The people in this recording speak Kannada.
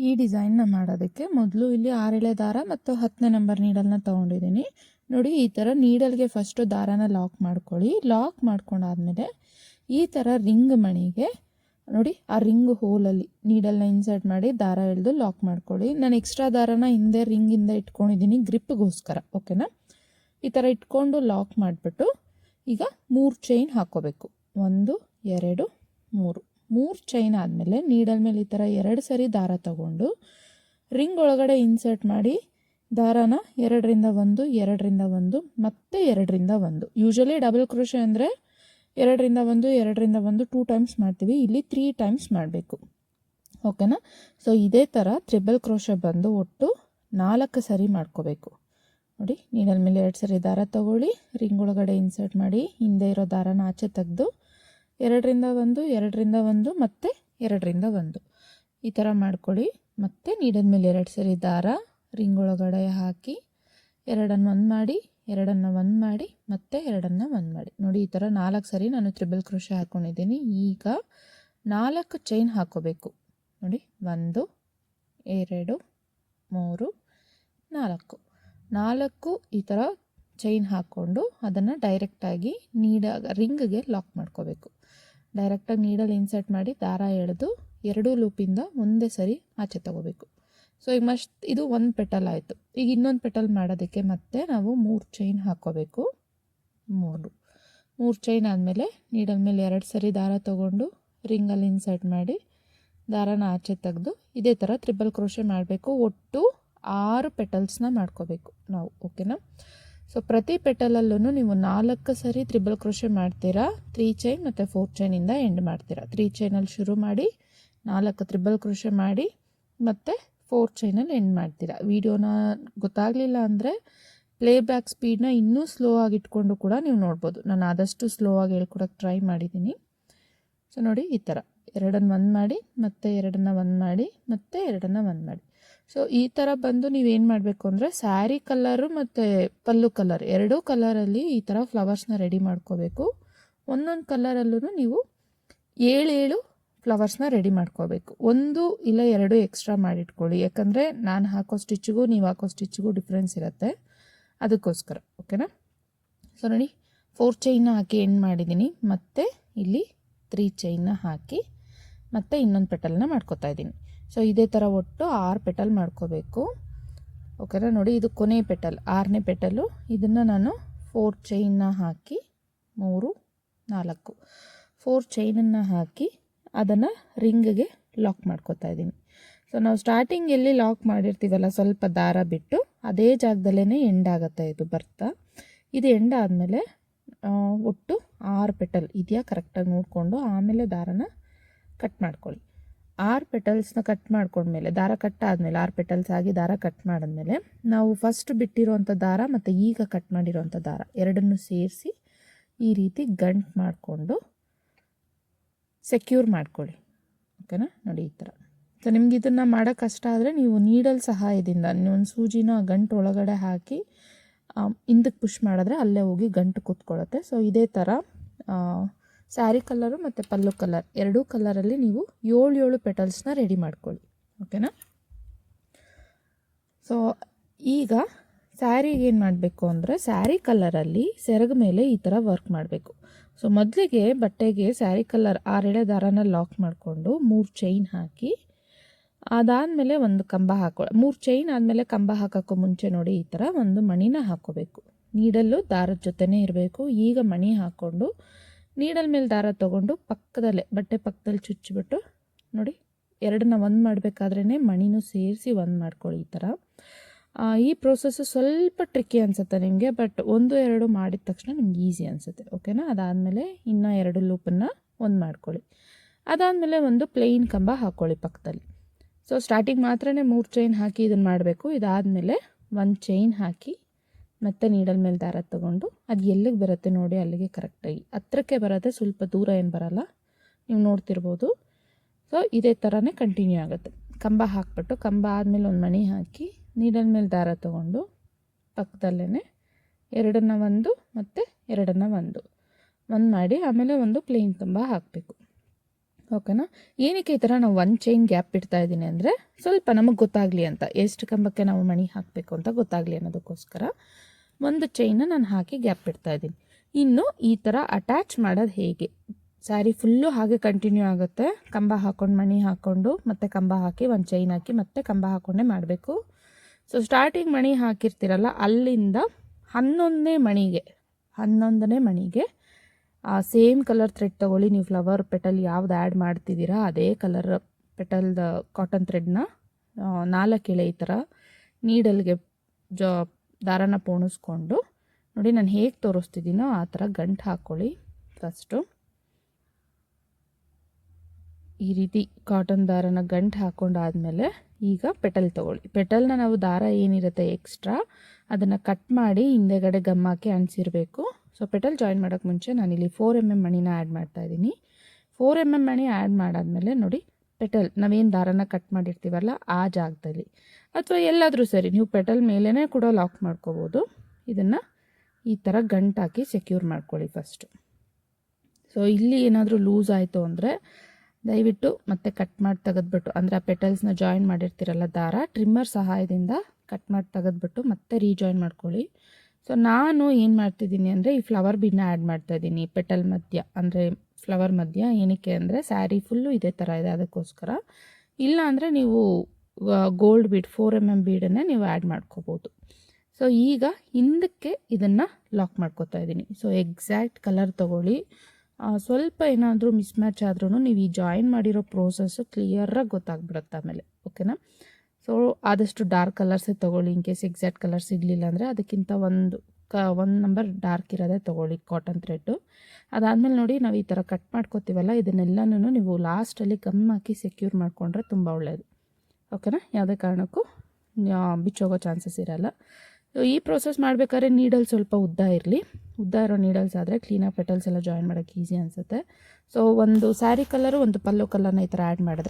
ಈ ಡಿಸೈನ್ನ ಮಾಡೋದಕ್ಕೆ ಮೊದಲು ಇಲ್ಲಿ 6 ಎಳೆ ದಾರ ಮತ್ತು 10ನೇ ನಂಬರ್ ನೀಡಲ್ನ ತೊಗೊಂಡಿದ್ದೀನಿ. ನೋಡಿ, ಈ ಥರ ನೀಡಲ್ಗೆ ಫಸ್ಟು ದಾರಾನ ಲಾಕ್ ಮಾಡ್ಕೊಳ್ಳಿ. ಲಾಕ್ ಮಾಡ್ಕೊಂಡಾದ್ಮೇಲೆ ಈ ಥರ ರಿಂಗ್ ಮಣಿಗೆ ನೋಡಿ, ಆ ರಿಂಗ್ ಹೋಲಲ್ಲಿ ನೀಡಲ್ನ ಇನ್ಸರ್ಟ್ ಮಾಡಿ ದಾರ ಎಳೆದು ಲಾಕ್ ಮಾಡ್ಕೊಳ್ಳಿ. ನಾನು ಎಕ್ಸ್ಟ್ರಾ ದಾರಾನ ಹಿಂದೆ ರಿಂಗಿಂದ ಇಟ್ಕೊಂಡಿದ್ದೀನಿ ಗ್ರಿಪ್ಗೋಸ್ಕರ. ಓಕೆನಾ? ಈ ಥರ ಇಟ್ಕೊಂಡು ಲಾಕ್ ಮಾಡಿಬಿಟ್ಟು ಈಗ 3 ಚೈನ್ ಹಾಕ್ಕೋಬೇಕು. 1 2 3 3 ಚೈನ್ ಆದಮೇಲೆ ನೀಡಲ್ ಮೇಲೆ ಈ ಥರ 2 ಸರಿ ದಾರ ತಗೊಂಡು ರಿಂಗ್ ಒಳಗಡೆ ಇನ್ಸರ್ಟ್ ಮಾಡಿ ದಾರಾನ 2ರಿಂದ 1 2ರಿಂದ 1 ಮತ್ತೆ 2ರಿಂದ 1. ಯೂಶಲಿ ಡಬಲ್ ಕ್ರೋಶೆ ಅಂದರೆ 2ರಿಂದ 1 2ರಿಂದ 1 2 ಟೈಮ್ಸ್ ಮಾಡ್ತೀವಿ. ಇಲ್ಲಿ 3 ಟೈಮ್ಸ್ ಮಾಡಬೇಕು. ಓಕೆನಾ? ಸೊ ಇದೇ ಥರ ತ್ರಿಬಲ್ ಕ್ರೋಶೆ ಬಂದು ಒಟ್ಟು 4 ಸರಿ ಮಾಡ್ಕೋಬೇಕು. ನೋಡಿ, ನೀಡಲ್ ಮೇಲೆ 2 ಸರಿ ದಾರ ತಗೊಳ್ಳಿ, ರಿಂಗ್ ಒಳಗಡೆ ಇನ್ಸರ್ಟ್ ಮಾಡಿ ಹಿಂದೆ ಇರೋ ದಾರಾನ ಆಚೆ ತೆಗೆದು 2ರಿಂದ 1 2ರಿಂದ 1 ಮತ್ತೆ 2ರಿಂದ 1 ಈ ಥರ ಮಾಡ್ಕೊಳ್ಳಿ. ಮತ್ತೆ ನೀಡಲ್ ಮೇಲೆ 2 ಸರಿ ದಾರ ರಿಂಗ್ ಒಳಗಡೆ ಹಾಕಿ 2ಅನ್ನು 1 ಮಾಡಿ 2ಅನ್ನು 1 ಮಾಡಿ ಮತ್ತೆ 2ಅನ್ನು 1 ಮಾಡಿ. ನೋಡಿ, ಈ ಥರ 4 ಸರಿ ನಾನು ತ್ರಿಬಲ್ ಕ್ರೋಶೆ ಹಾಕ್ಕೊಂಡಿದ್ದೀನಿ. ಈಗ 4 ಚೈನ್ ಹಾಕೋಬೇಕು. ನೋಡಿ, 1 2 3 4 ಈ ಥರ ಚೈನ್ ಹಾಕ್ಕೊಂಡು ಅದನ್ನು ಡೈರೆಕ್ಟಾಗಿ ರಿಂಗ್ಗೆ ಲಾಕ್ ಮಾಡ್ಕೋಬೇಕು. ಡೈರೆಕ್ಟಾಗಿ ನೀಡಲ್ ಇನ್ಸರ್ಟ್ ಮಾಡಿ ದಾರ ಎಳೆದು 2 ಲೂಪಿಂದ ಒಂದೇ ಸರಿ ಆಚೆ ತಗೋಬೇಕು. ಸೊ ಈಗ ಇದು 1 ಪೆಟಲ್ ಆಯಿತು. ಈಗ ಇನ್ನೊಂದು ಪೆಟಲ್ ಮಾಡೋದಕ್ಕೆ ಮತ್ತೆ ನಾವು 3 ಚೈನ್ ಹಾಕ್ಕೋಬೇಕು. 3 ಚೈನ್ ಆದಮೇಲೆ ನೀಡಲ್ ಮೇಲೆ 2 ಸರಿ ದಾರ ತೊಗೊಂಡು ರಿಂಗಲ್ಲಿ ಇನ್ಸರ್ಟ್ ಮಾಡಿ ದಾರಾನ ಆಚೆ ತೆಗೆದು ಇದೇ ಥರ ತ್ರಿಬಲ್ ಕ್ರೋಶೆ ಮಾಡಬೇಕು. ಒಟ್ಟು 6 ಪೆಟಲ್ಸ್ನ ಮಾಡ್ಕೋಬೇಕು ನಾವು. ಓಕೆನಾ? ಸೊ ಪ್ರತಿ ಪೆಟಲಲ್ಲೂ ನೀವು 4 ಸರಿ ತ್ರಿಬಲ್ ಕ್ರೋಶೆ ಮಾಡ್ತೀರಾ. 3 ಚೈನ್ ಮತ್ತು 4 ಚೈನಿಂದ ಎಂಡ್ ಮಾಡ್ತೀರಾ. 3 ಚೈನಲ್ಲಿ ಶುರು ಮಾಡಿ 4 ತ್ರಿಬಲ್ ಕ್ರೋಶೆ ಮಾಡಿ ಮತ್ತು 4 ಚೈನಲ್ಲಿ ಎಂಡ್ ಮಾಡ್ತೀರಾ. ವಿಡಿಯೋನ ಗೊತ್ತಾಗಲಿಲ್ಲ ಅಂದರೆ ಪ್ಲೇಬ್ಯಾಕ್ ಸ್ಪೀಡ್ನ ಇನ್ನೂ ಸ್ಲೋ ಆಗಿ ಇಟ್ಕೊಂಡು ಕೂಡ ನೀವು ನೋಡ್ಬೋದು. ನಾನು ಆದಷ್ಟು ಸ್ಲೋ ಆಗಿ ಹೇಳ್ಕೊಡೋಕ್ಕೆ ಟ್ರೈ ಮಾಡಿದ್ದೀನಿ. ಸೊ ನೋಡಿ, ಈ ಥರ 2ಅನ್ನು 1 ಮಾಡಿ ಮತ್ತೆ 2ಅನ್ನು 1 ಮಾಡಿ ಮತ್ತೆ 2ಅನ್ನು 1 ಮಾಡಿ. ಸೊ ಈ ಥರ ಬಂದು ನೀವೇನು ಮಾಡಬೇಕು ಅಂದರೆ ಸ್ಯಾರಿ ಕಲರು ಮತ್ತು ಪಲ್ಲು ಕಲರ್ 2 ಕಲರಲ್ಲಿ ಈ ಥರ ಫ್ಲವರ್ಸ್ನ ರೆಡಿ ಮಾಡ್ಕೋಬೇಕು. ಒಂದೊಂದು ಕಲರಲ್ಲೂ ನೀವು 7 ಫ್ಲವರ್ಸ್ನ ರೆಡಿ ಮಾಡ್ಕೋಬೇಕು. 1 ಇಲ್ಲ 2 ಎಕ್ಸ್ಟ್ರಾ ಮಾಡಿಟ್ಕೊಳ್ಳಿ. ಯಾಕಂದರೆ ನಾನು ಹಾಕೋ ಸ್ಟಿಚ್ಚಿಗೂ ನೀವು ಹಾಕೋ ಸ್ಟಿಚ್ಚಿಗೂ ಡಿಫ್ರೆನ್ಸ್ ಇರುತ್ತೆ, ಅದಕ್ಕೋಸ್ಕರ. ಓಕೆನಾ? ಸೊ ನೋಡಿ, 4 ಚೈನ್ನ ಹಾಕಿ ಎಂಡ್ ಮಾಡಿದ್ದೀನಿ. ಮತ್ತು ಇಲ್ಲಿ 3 ಚೈನ್ನ ಹಾಕಿ ಮತ್ತು ಇನ್ನೊಂದು ಪೆಟಲ್ನ ಮಾಡ್ಕೋತಾ ಇದ್ದೀನಿ. ಸೊ ಇದೇ ಥರ ಒಟ್ಟು 6 ಪೆಟಲ್ ಮಾಡ್ಕೋಬೇಕು. ಓಕೆನಾ? ನೋಡಿ, ಇದು ಕೊನೆ ಪೆಟಲ್, 6ನೇ ಪೆಟಲು. ಇದನ್ನು ನಾನು 4 ಚೈನ್ನ ಹಾಕಿ 3 4 4 ಚೈನನ್ನು ಹಾಕಿ ಅದನ್ನು ರಿಂಗ್ಗೆ ಲಾಕ್ ಮಾಡ್ಕೋತಾ ಇದ್ದೀನಿ. ಸೊ ನಾವು ಸ್ಟಾರ್ಟಿಂಗ್ ಎಲ್ಲಿ ಲಾಕ್ ಮಾಡಿರ್ತೀವಲ್ಲ ಸ್ವಲ್ಪ ದಾರ ಬಿಟ್ಟು ಅದೇ ಜಾಗದಲ್ಲೇ ಎಂಡ್ ಆಗುತ್ತೆ ಇದು ಬರ್ತಾ. ಇದು ಎಂಡ್ ಆದಮೇಲೆ ಒಟ್ಟು 6 ಪೆಟಲ್ ಇದೆಯಾ ಕರೆಕ್ಟಾಗಿ ನೋಡಿಕೊಂಡು ಆಮೇಲೆ ದಾರನ ಕಟ್ ಮಾಡ್ಕೊಳ್ಳಿ. 6 ಪೆಟಲ್ಸ್ನ ಕಟ್ ಮಾಡ್ಕೊಂಡ್ಮೇಲೆ ದಾರ ಕಟ್ ಆದಮೇಲೆ 6 ಪೆಟಲ್ಸ್ ಆಗಿ ದಾರ ಕಟ್ ಮಾಡಿದ್ಮೇಲೆ ನಾವು ಫಸ್ಟ್ ಬಿಟ್ಟಿರೋವಂಥ ದಾರ ಮತ್ತು ಈಗ ಕಟ್ ಮಾಡಿರೋವಂಥ ದಾರ ಎರಡನ್ನೂ ಸೇರಿಸಿ ಈ ರೀತಿ ಗಂಟು ಮಾಡಿಕೊಂಡು ಸೆಕ್ಯೂರ್ ಮಾಡ್ಕೊಳ್ಳಿ. ಓಕೆನಾ? ನೋಡಿ, ಈ ಥರ. ಸೊ ನಿಮ್ಗೆ ಇದನ್ನು ಮಾಡೋಕ್ಕೆ ಕಷ್ಟ ಆದರೆ ನೀವು ನೀಡಲ್ ಸಹಾಯದಿಂದ ಒಂದು ಸೂಜಿನ ಗಂಟು ಒಳಗಡೆ ಹಾಕಿ ಹಿಂದಕ್ಕೆ ಪುಷ್ ಮಾಡಿದ್ರೆ ಅಲ್ಲೇ ಹೋಗಿ ಗಂಟು ಕೂತ್ಕೊಳ್ಳುತ್ತೆ. ಸೊ ಇದೇ ಥರ ಸ್ಯಾರಿ ಕಲರು ಮತ್ತು ಪಲ್ಲು ಕಲರ್ 2 ಕಲರಲ್ಲಿ ನೀವು 7 ಪೆಟಲ್ಸ್ನ ರೆಡಿ ಮಾಡ್ಕೊಳ್ಳಿ. ಓಕೆನಾ? ಸೊ ಈಗ ಸ್ಯಾರಿಗೆ ಏನು ಮಾಡಬೇಕು ಅಂದರೆ ಸ್ಯಾರಿ ಕಲರಲ್ಲಿ ಸೆರಗು ಮೇಲೆ ಈ ಥರ ವರ್ಕ್ ಮಾಡಬೇಕು. ಸೊ ಮೊದಲಿಗೆ ಬಟ್ಟೆಗೆ ಸ್ಯಾರಿ ಕಲರ್ 6 ಎಳೆ ದಾರನ ಲಾಕ್ ಮಾಡಿಕೊಂಡು 3 ಚೈನ್ ಹಾಕಿ ಅದಾದಮೇಲೆ ಒಂದು ಕಂಬ 3 ಚೈನ್ ಆದಮೇಲೆ ಕಂಬ ಹಾಕೋಕ್ಕೂ ಮುಂಚೆ ನೋಡಿ ಈ ಥರ ಒಂದು ಮಣಿನ ಹಾಕ್ಕೋಬೇಕು. ನೀಡಲ್ಲು ದಾರದ ಜೊತೆನೇ ಇರಬೇಕು. ಈಗ ಮಣಿ ಹಾಕ್ಕೊಂಡು ನೀಡಲ್ ಮೇಲೆ ದಾರ ತೊಗೊಂಡು ಪಕ್ಕದಲ್ಲೇ ಬಟ್ಟೆ ಪಕ್ಕದಲ್ಲಿ ಚುಚ್ಚಿಬಿಟ್ಟು ನೋಡಿ 2ಅನ್ನು 1 ಮಾಡಬೇಕಾದ್ರೇ ಮಣಿನೂ ಸೇರಿಸಿ 1 ಮಾಡ್ಕೊಳ್ಳಿ. ಈ ಥರ ಈ ಪ್ರೋಸೆಸ್ಸು ಸ್ವಲ್ಪ ಟ್ರಿಕ್ಕಿ ಅನಿಸುತ್ತೆ ನಿಮಗೆ, ಬಟ್ 1 2 ಮಾಡಿದ ತಕ್ಷಣ ನಿಮ್ಗೆ ಈಸಿ ಅನಿಸುತ್ತೆ. ಓಕೆನಾ? ಅದಾದಮೇಲೆ ಇನ್ನೂ 2 ಲೂಪನ್ನು 1 ಮಾಡ್ಕೊಳ್ಳಿ. ಅದಾದಮೇಲೆ ಒಂದು ಪ್ಲೇನ್ ಕಂಬ ಹಾಕ್ಕೊಳ್ಳಿ ಪಕ್ಕದಲ್ಲಿ. ಸೊ ಸ್ಟಾರ್ಟಿಂಗ್ ಮಾತ್ರ 3 ಚೈನ್ ಹಾಕಿ ಇದನ್ನು ಮಾಡಬೇಕು. ಇದಾದಮೇಲೆ 1 ಚೈನ್ ಹಾಕಿ ಮತ್ತು ನೀಡಲ್ ಮೇಲೆ ದಾರ ತೊಗೊಂಡು ಅದು ಎಲ್ಲಿಗೆ ಬರುತ್ತೆ ನೋಡಿ ಅಲ್ಲಿಗೆ ಕರೆಕ್ಟಾಗಿ ಹತ್ರಕ್ಕೆ ಬರುತ್ತೆ, ಸ್ವಲ್ಪ ದೂರ ಏನು ಬರೋಲ್ಲ, ನೀವು ನೋಡ್ತಿರ್ಬೋದು. ಸೊ ಇದೇ ಥರನೇ ಕಂಟಿನ್ಯೂ ಆಗುತ್ತೆ. ಕಂಬ ಹಾಕ್ಬಿಟ್ಟು ಕಂಬ ಆದಮೇಲೆ ಒಂದು ಮಣಿ ಹಾಕಿ ನೀಡಲ್ ಮೇಲೆ ದಾರ ತೊಗೊಂಡು ಪಕ್ಕದಲ್ಲೇ 2ಅನ್ನು 1 ಮತ್ತು 2ಅನ್ನು 1 ಮಾಡಿ ಆಮೇಲೆ ಒಂದು ಪ್ಲೇನ್ ಕಂಬ ಹಾಕಬೇಕು. ಓಕೆನಾ. ಏನಕ್ಕೆ ಈ ಥರ ನಾವು ಒಂದು ಚೈನ್ ಗ್ಯಾಪ್ ಇಡ್ತಾ ಇದ್ದೀನಿ ಅಂದರೆ ಸ್ವಲ್ಪ ನಮಗೆ ಗೊತ್ತಾಗಲಿ ಅಂತ, ಎಷ್ಟು ಕಂಬಕ್ಕೆ ನಾವು ಮಣಿ ಹಾಕಬೇಕು ಅಂತ ಗೊತ್ತಾಗಲಿ ಅನ್ನೋದಕ್ಕೋಸ್ಕರ ಒಂದು ಚೈನ್ನ ನಾನು ಹಾಕಿ ಗ್ಯಾಪ್ ಇಡ್ತಾ ಇದ್ದೀನಿ. ಇನ್ನು ಈ ಥರ ಅಟ್ಯಾಚ್ ಮಾಡೋದು ಹೇಗೆ, ಸ್ಯಾರಿ ಫುಲ್ಲು ಹಾಗೆ ಕಂಟಿನ್ಯೂ ಆಗುತ್ತೆ. ಕಂಬ ಹಾಕ್ಕೊಂಡು ಮಣಿ ಹಾಕ್ಕೊಂಡು ಮತ್ತೆ ಕಂಬ ಹಾಕಿ ಒಂದು ಚೈನ್ ಹಾಕಿ ಮತ್ತೆ ಕಂಬ ಹಾಕ್ಕೊಂಡೇ ಮಾಡಬೇಕು. ಸೊ ಸ್ಟಾರ್ಟಿಂಗ್ ಮಣಿ ಹಾಕಿರ್ತೀರಲ್ಲ ಅಲ್ಲಿಂದ 11ನೇ ಮಣಿಗೆ ಸೇಮ್ ಕಲರ್ ಥ್ರೆಡ್ ತೊಗೊಳ್ಳಿ. ನೀವು ಫ್ಲವರ್ ಪೆಟಲ್ ಯಾವ್ದು ಆ್ಯಡ್ ಮಾಡ್ತಿದ್ದೀರಾ ಅದೇ ಕಲರ್ ಪೆಟಲ್ದ ಕಾಟನ್ ಥ್ರೆಡ್ನ 4 ಎಳೆ ಈ ಥರ ನೀಡಲ್ಗೆ ದಾರನ ಪೋಣಿಸ್ಕೊಂಡು ನೋಡಿ ನಾನು ಹೇಗೆ ತೋರಿಸ್ತಿದ್ದೀನೋ ಆ ಥರ ಗಂಟು ಹಾಕ್ಕೊಳ್ಳಿ. ಫಸ್ಟು ಈ ರೀತಿ ಕಾಟನ್ ದಾರನ ಗಂಟು ಹಾಕ್ಕೊಂಡಾದಮೇಲೆ ಈಗ ಪೆಟಲ್ ತೊಗೊಳ್ಳಿ. ಪೆಟಲ್ನ ನಾವು ದಾರ ಏನಿರುತ್ತೆ ಎಕ್ಸ್ಟ್ರಾ ಅದನ್ನು ಕಟ್ ಮಾಡಿ ಹಿಂದೆಗಡೆ ಗಮ್ ಹಾಕಿ ಅಂಟಿಸಿರಬೇಕು. ಸೊ ಪೆಟಲ್ ಜಾಯಿನ್ ಮಾಡೋಕ್ಕೆ ಮುಂಚೆ ನಾನಿಲ್ಲಿ 4 mm ಮಣಿನ ಆ್ಯಡ್ ಮಾಡ್ತಾಯಿದ್ದೀನಿ. 4 mm ಮಣಿ ಆ್ಯಡ್ ಮಾಡಾದಮೇಲೆ ನೋಡಿ ಪೆಟಲ್ ನಾವೇನು ದಾರನ ಕಟ್ ಮಾಡಿರ್ತೀವಲ್ಲ ಆ ಜಾಗದಲ್ಲಿ ಅಥವಾ ಎಲ್ಲಾದರೂ ಸರಿ ನೀವು ಪೆಟಲ್ ಮೇಲೇ ಕೂಡ ಲಾಕ್ ಮಾಡ್ಕೋಬೋದು. ಇದನ್ನು ಈ ಥರ ಗಂಟು ಹಾಕಿ ಸೆಕ್ಯೂರ್ ಮಾಡ್ಕೊಳ್ಳಿ ಫಸ್ಟು. ಸೊ ಇಲ್ಲಿ ಏನಾದರೂ ಲೂಸ್ ಆಯಿತು ಅಂದರೆ ದಯವಿಟ್ಟು ಮತ್ತೆ ಕಟ್ ಮಾಡಿ ತೆಗೆದ್ಬಿಟ್ಟು, ಅಂದರೆ ಆ ಪೆಟಲ್ಸ್ನ ಜಾಯಿನ್ ಮಾಡಿರ್ತೀರಲ್ಲ ದಾರ ಟ್ರಿಮ್ಮರ್ ಸಹಾಯದಿಂದ ಕಟ್ ಮಾಡಿ ತೆಗೆದ್ಬಿಟ್ಟು ಮತ್ತೆ ರೀಜಾಯಿನ್ ಮಾಡ್ಕೊಳ್ಳಿ. ಸೊ ನಾನು ಏನು ಮಾಡ್ತಿದ್ದೀನಿ ಅಂದರೆ ಈ ಫ್ಲವರ್ ಬೀಡನ್ನ ಆ್ಯಡ್ ಮಾಡ್ತಾಯಿದ್ದೀನಿ ಪೆಟಲ್ ಮಧ್ಯ, ಅಂದರೆ ಫ್ಲವರ್ ಮಧ್ಯ. ಏನಕ್ಕೆ ಅಂದರೆ ಸ್ಯಾರಿ ಫುಲ್ಲು ಇದೇ ಥರ ಇದೆ ಅದಕ್ಕೋಸ್ಕರ. ಇಲ್ಲ ಅಂದರೆ ನೀವು ಗೋಲ್ಡ್ ಬೀಡ್ 4 mm ಬೀಡನ್ನೇ ನೀವು ಆ್ಯಡ್ ಮಾಡ್ಕೋಬೋದು. ಸೊ ಈಗ ಹಿಂದಕ್ಕೆ ಇದನ್ನು ಲಾಕ್ ಮಾಡ್ಕೋತಾ ಇದ್ದೀನಿ. ಸೊ ಎಕ್ಸಾಕ್ಟ್ ಕಲರ್ ತೊಗೊಳ್ಳಿ. ಸ್ವಲ್ಪ ಏನಾದರೂ ಮಿಸ್ಮ್ಯಾಚ್ ಆದ್ರೂ ನೀವು ಈ ಜಾಯಿನ್ ಮಾಡಿರೋ ಪ್ರೋಸೆಸ್ಸು ಕ್ಲಿಯರಾಗಿ ಗೊತ್ತಾಗ್ಬಿಡುತ್ತೆ ಆಮೇಲೆ. ಓಕೆನಾ. ಸೊ ಆದಷ್ಟು ಡಾರ್ಕ್ ಕಲರ್ಸೇ ತೊಗೊಳ್ಳಿ. ಇನ್ ಕೇಸ್ ಎಕ್ಸಾಕ್ಟ್ ಕಲರ್ ಸಿಗಲಿಲ್ಲ ಅಂದರೆ ಅದಕ್ಕಿಂತ ಒಂದು ನಂಬರ್ ಡಾರ್ಕ್ ಇರೋದೇ ತೊಗೊಳ್ಳಿ ಕಾಟನ್ ಥ್ರೆಡ್ಡು. ಅದಾದಮೇಲೆ ನೋಡಿ ನಾವು ಈ ಥರ ಕಟ್ ಮಾಡ್ಕೋತೀವಲ್ಲ ಇದನ್ನೆಲ್ಲನೂ ನೀವು ಲಾಸ್ಟಲ್ಲಿ ಗಮ್ ಹಾಕಿ ಸೆಕ್ಯೂರ್ ಮಾಡಿಕೊಂಡ್ರೆ ತುಂಬ ಒಳ್ಳೆಯದು. ಓಕೆನಾ. ಯಾವುದೇ ಕಾರಣಕ್ಕೂ ಬಿಚ್ಚೋಗೋ ಚಾನ್ಸಸ್ ಇರೋಲ್ಲ. ಸೊ ಈ ಪ್ರೋಸೆಸ್ ಮಾಡಬೇಕಾದ್ರೆ ನೀಡಲ್ ಸ್ವಲ್ಪ ಉದ್ದ ಇರೋ ನೀಡಲ್ಸ್ ಆದರೆ ಕ್ಲೀನಾಗಿ ಪೆಟಲ್ಸ್ ಎಲ್ಲ ಜಾಯಿನ್ ಮಾಡೋಕ್ಕೆ ಈಸಿ ಅನಿಸುತ್ತೆ. ಸೊ ಒಂದು ಸ್ಯಾರಿ ಕಲರು ಒಂದು ಪಲ್ಲು ಕಲರ್ನ ಈ ಥರ ಆ್ಯಡ್ ಮಾಡಿದ್ರೆ